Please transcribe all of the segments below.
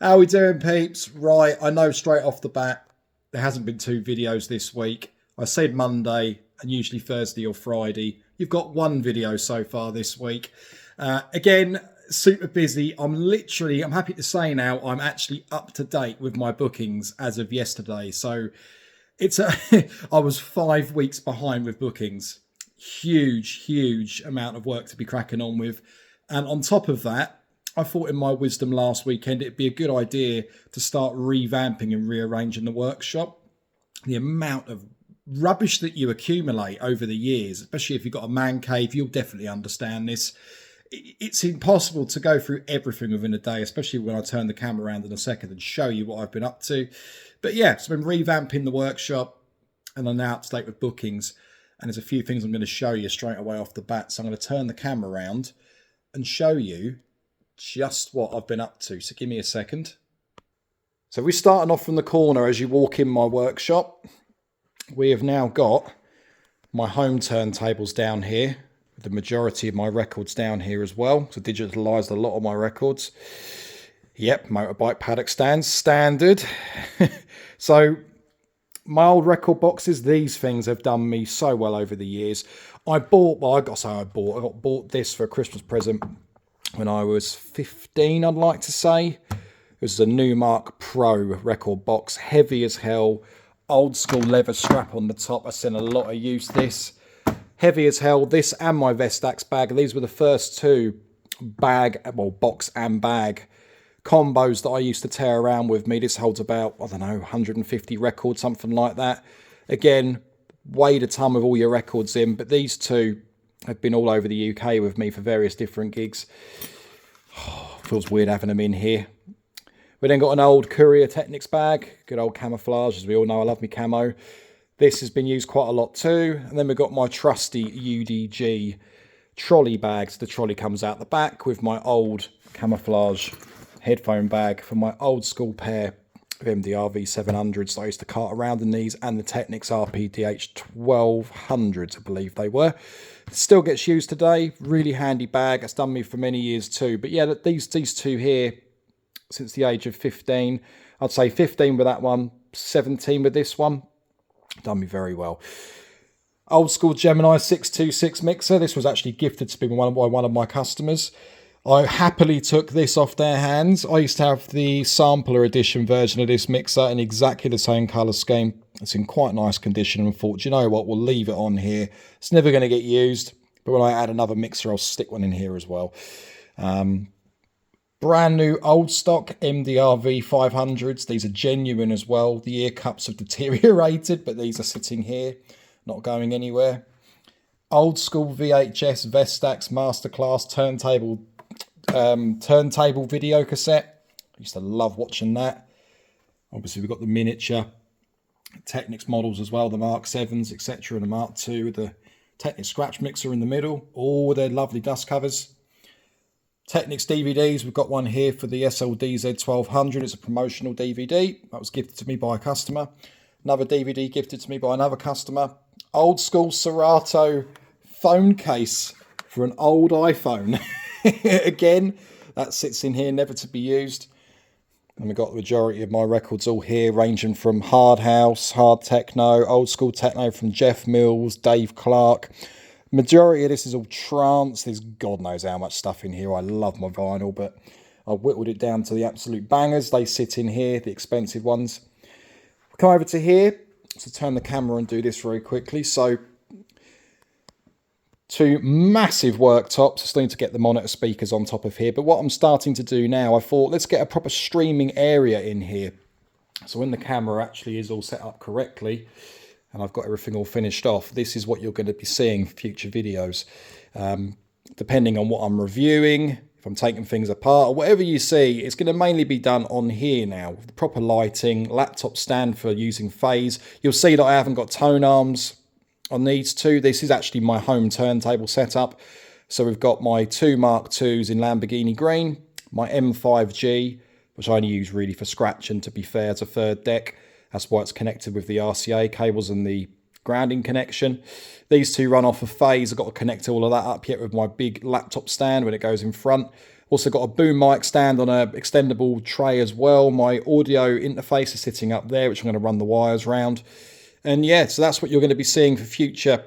How we doing, peeps? Right, I know straight off the bat there hasn't been two videos this week. I said Monday and usually Thursday or Friday. You've got one video so far this week. Again, super busy. I'm happy to say now, I'm actually up to date with my bookings as of yesterday. So I was 5 weeks behind with bookings. Huge amount of work to be cracking on with. And on top of that, I thought in my wisdom last weekend it'd be a good idea to start revamping and rearranging the workshop. The amount of rubbish that you accumulate over the years, especially if you've got a man cave, you'll definitely understand this. It's impossible to go through everything within a day, especially when I turn the camera around in a second and show you what I've been up to. But yeah, so I've been revamping the workshop and I'm now up to date with bookings. And there's a few things I'm going to show you straight away off the bat. So I'm going to turn the camera around and show you just what I've been up to. So give me a second. So we're starting off from the corner as you walk in my workshop. We have now got my home turntables down here. The majority of my records down here as well. So digitalised a lot of my records. Yep, motorbike paddock stands, standard. So my old record boxes, these things have done me so well over the years. I got bought this for a Christmas present when I was 15, I'd like to say. It was a Newmark Pro record box, heavy as hell, old school leather strap on the top. I seen a lot of use this. Heavy as hell, this and my Vestax bag. These were the first two box and bag combos that I used to tear around with me. This holds about, I don't know, 150 records, something like that. Again, weighed a ton with all your records in, but these two have been all over the UK with me for various different gigs. Feels weird having them in here. We then got an old Courier Technics bag, good old camouflage, as we all know I love me camo. This has been used quite a lot too. And then we've got my trusty UDG trolley bags. The trolley comes out the back with my old camouflage headphone bag for my old school pair of MDR V700s that I used to cart around in these, and the Technics RPDH 1200s, I believe they were. Still gets used today. Really handy bag. It's done me for many years too. But yeah, these two here, since the age of 15, I'd say 15 with that one, 17 with this one. Done me very well. Old school Gemini 626 mixer. This was actually gifted to me by one of my customers. I happily took this off their hands. I used to have the sampler edition version of this mixer in exactly the same colour scheme. It's in quite nice condition and thought, you know what, we'll leave it on here. It's never going to get used, but when I add another mixer, I'll stick one in here as well. Brand new old stock MDR V500s. These are genuine as well. The ear cups have deteriorated, but these are sitting here, not going anywhere. Old school VHS Vestax Masterclass turntable video cassette. I used to love watching that. Obviously, we've got the miniature Technics models as well, the Mark 7s, etc., and the Mark 2 with the Technics scratch mixer in the middle. All their lovely dust covers. Technics DVDs, we've got one here for the SLDZ 1200. It's a promotional DVD. That was gifted to me by a customer. Another DVD gifted to me by another customer. Old school Serato phone case for an old iPhone. Again, that sits in here, never to be used. And we've got the majority of my records all here, ranging from hard house, hard techno, old school techno from Jeff Mills, Dave Clark. Majority of this is all trance. There's God knows how much stuff in here. I love my vinyl, but I whittled it down to the absolute bangers. They sit in here, the expensive ones. Come over to here. So turn the camera and do this very quickly. So two massive worktops. I still need to get the monitor speakers on top of here. But what I'm starting to do now, I thought, let's get a proper streaming area in here. So when the camera actually is all set up correctly, and I've got everything all finished off, this is what you're going to be seeing for future videos. Depending on what I'm reviewing, if I'm taking things apart, or whatever you see, it's going to mainly be done on here now. With the proper lighting, laptop stand for using phase. You'll see that I haven't got tone arms on these two. This is actually my home turntable setup. So we've got my two Mark IIs in Lamborghini green, my M5G, which I only use really for scratching, to be fair, to third deck. That's why it's connected with the RCA cables and the grounding connection. These two run off of phase. I've got to connect all of that up yet with my big laptop stand when it goes in front. Also got a boom mic stand on an extendable tray as well. My audio interface is sitting up there, which I'm going to run the wires around. And yeah, so that's what you're going to be seeing for future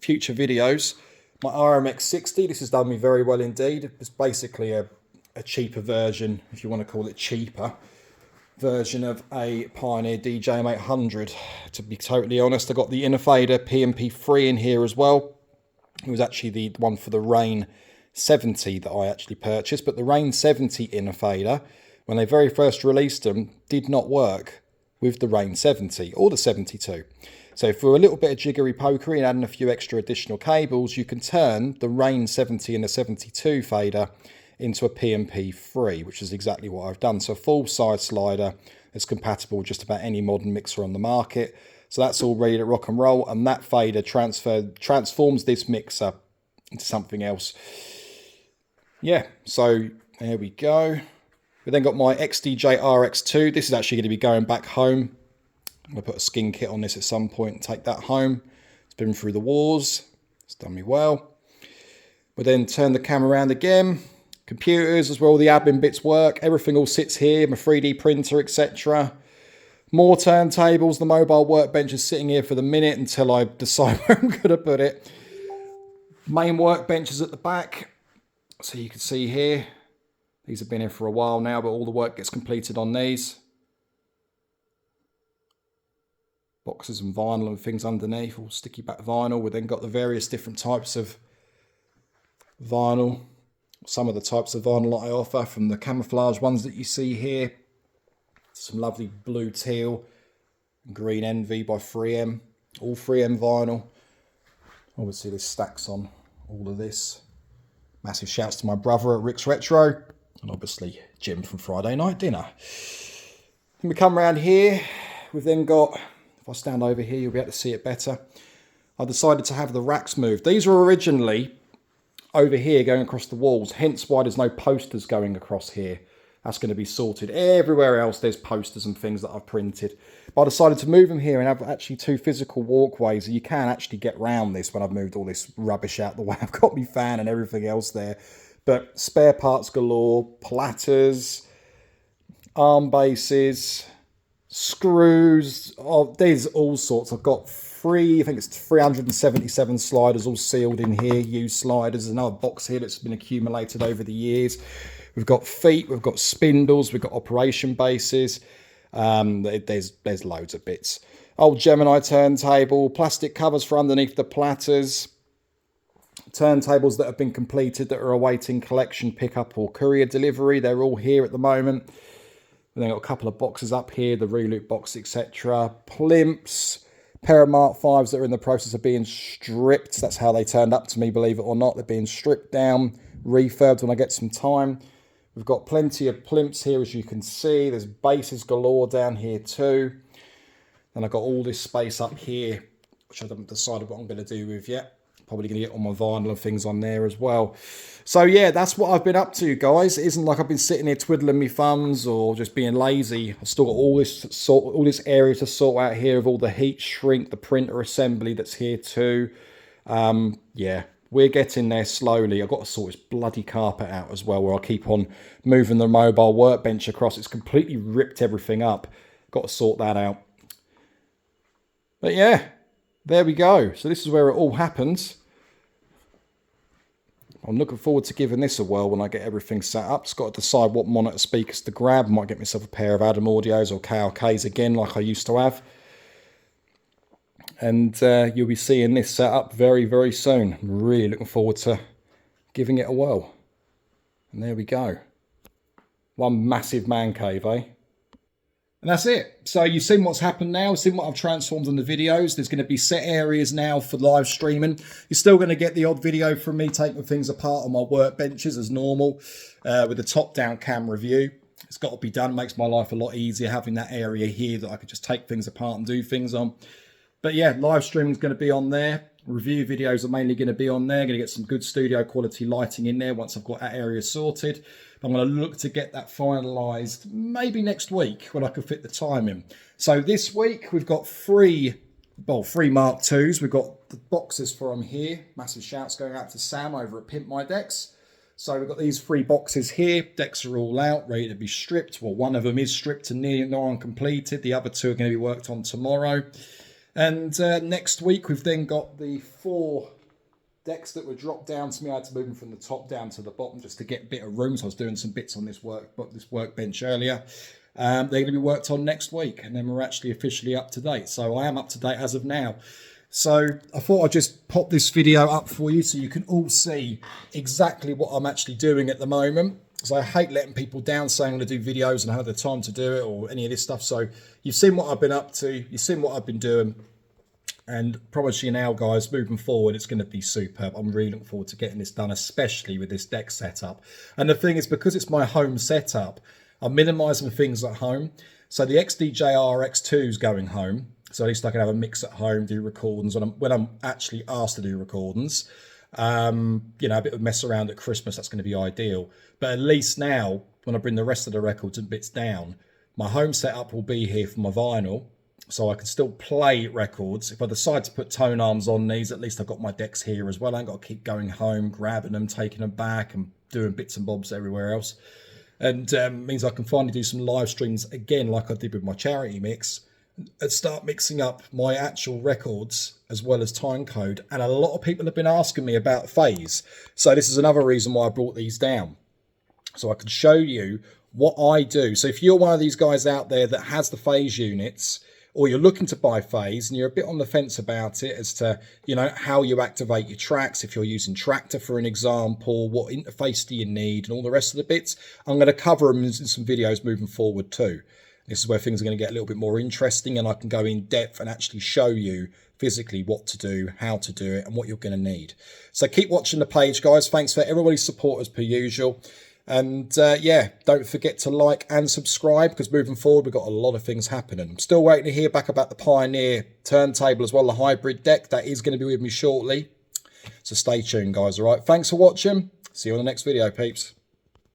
videos. My RMX 60, this has done me very well indeed. It's basically a cheaper version, if you want to call it cheaper, version of a Pioneer DJM 800. To be totally honest, I got the inner fader PMP3 in here as well. It was actually the one for the Rain 70 that I actually purchased, but the Rain 70 inner fader, when they very first released them, did not work with the Rain 70 or the 72. So for a little bit of jiggery pokery and adding a few extra additional cables, you can turn the Rain 70 and the 72 fader into a PMP3, which is exactly what I've done. So a full side slider is compatible with just about any modern mixer on the market. So that's all ready to rock and roll, and that fader transforms this mixer into something else. Yeah, so there we go. We then got my XDJ RX2. This is actually going to be going back home. I'm going to put a skin kit on this at some point and take that home. It's been through the wars. It's done me well. We'll then turn the camera around again. Computers is where all the admin bits work. Everything all sits here. My 3D printer, etc. More turntables. The mobile workbench is sitting here for the minute until I decide where I'm going to put it. Main workbench is at the back. So you can see here. These have been here for a while now, but all the work gets completed on these. Boxes and vinyl and things underneath, all sticky back vinyl. We've then got the various different types of vinyl. Some of the types of vinyl that I offer, from the camouflage ones that you see here, some lovely blue teal, green envy by 3M, all 3M vinyl. Obviously this stacks on all of this. Massive shouts to my brother at Rick's Retro, and obviously Jim from Friday Night Dinner. Then we come around here, we've then got, if I stand over here you'll be able to see it better. I decided to have the racks moved. These were originally over here going across the walls, hence why there's no posters going across here. That's going to be sorted. Everywhere else there's posters and things that I've printed. But I decided to move them here and have actually two physical walkways. You can actually get round this when I've moved all this rubbish out the way. I've got my fan and everything else there. But spare parts galore, platters, arm bases, screws. Oh, there's all sorts. I've got I think it's 377 sliders all sealed in here, used sliders. There's another box here that's been accumulated over the years. We've got feet, we've got spindles, we've got operation bases. There's loads of bits. Old Gemini turntable, plastic covers for underneath the platters. Turntables that have been completed that are awaiting collection, pickup or courier delivery. They're all here at the moment. We've then got a couple of boxes up here, the reloop box, etc. Plimps. Pair of Mark 5s that are in the process of being stripped. That's how they turned up to me, believe it or not. They're being stripped down, refurbed when I get some time. We've got plenty of plimps here, as you can see. There's bases galore down here too. Then I've got all this space up here, which I haven't decided what I'm going to do with yet. Probably going to get all my vinyl and things on there as well. So yeah, that's what I've been up to, guys. It isn't like I've been sitting here twiddling my thumbs or just being lazy. I've still got all this area to sort out here of all the heat shrink, the printer assembly that's here too. Yeah, we're getting there slowly. I've got to sort this bloody carpet out as well, where I keep on moving the mobile workbench across. It's completely ripped everything up. Got to sort that out. But yeah, there we go. So this is where it all happens. I'm looking forward to giving this a whirl when I get everything set up. Just got to decide what monitor speakers to grab. Might get myself a pair of Adam Audios or KLKs again, like I used to have. And you'll be seeing this set up very, very soon. I'm really looking forward to giving it a whirl. And there we go. One massive man cave, eh? And that's it. So you've seen what's happened now. You've seen what I've transformed on the videos. There's going to be set areas now for live streaming. You're still going to get the odd video from me taking things apart on my workbenches as normal with a top-down camera view. It's got to be done. It makes my life a lot easier having that area here that I could just take things apart and do things on. But yeah, live streaming is going to be on there. Review videos are mainly going to be on there. Going to get some good studio quality lighting in there once I've got that area sorted. I'm going to look to get that finalised maybe next week when I can fit the time in. So this week we've got three Mark IIs. We've got the boxes from here. Massive shouts going out to Sam over at Pimp My Decks. So we've got these 3 boxes here. Decks are all out, ready to be stripped. Well, one of them is stripped and nearly on completed. The other 2 are going to be worked on tomorrow. And next week we've then got the 4 decks that were dropped down to me. I had to move them from the top down to the bottom just to get a bit of room. So I was doing some bits on this workbench earlier. They're going to be worked on next week, and then we're actually officially up to date. So I am up to date as of now. So I thought I'd just pop this video up for you so you can all see exactly what I'm actually doing at the moment. Because I hate letting people down saying I'm going to do videos and I have the time to do it or any of this stuff. So you've seen what I've been up to. You've seen what I've been doing. And promise you now, guys, moving forward, it's going to be superb. I'm really looking forward to getting this done, especially with this deck setup. And the thing is, because it's my home setup, I'm minimising things at home. So the XDJR X2 is going home. So at least I can have a mix at home, do recordings when I'm actually asked to do recordings. You know, a bit of mess around at Christmas, that's going to be ideal. But at least now, when I bring the rest of the records and bits down, my home setup will be here for my vinyl. So I can still play records. If I decide to put tone arms on these, at least I've got my decks here as well. I ain't got to keep going home, grabbing them, taking them back and doing bits and bobs everywhere else. And means I can finally do some live streams again like I did with my charity mix and start mixing up my actual records as well as time code. And a lot of people have been asking me about phase. So this is another reason why I brought these down. So I can show you what I do. So if you're one of these guys out there that has the phase units, or you're looking to buy phase and you're a bit on the fence about it as to, you know, how you activate your tracks, if you're using Tractor for an example, what interface do you need and all the rest of the bits, I'm going to cover them in some videos moving forward too. This is where things are going to get a little bit more interesting and I can go in depth and actually show you physically what to do, how to do it and what you're going to need. So keep watching the page, guys. Thanks for everybody's support as per usual. And yeah, don't forget to like and subscribe because moving forward, we've got a lot of things happening. I'm still waiting to hear back about the Pioneer turntable as well, the hybrid deck. That is going to be with me shortly. So stay tuned, guys. All right. Thanks for watching. See you on the next video, peeps.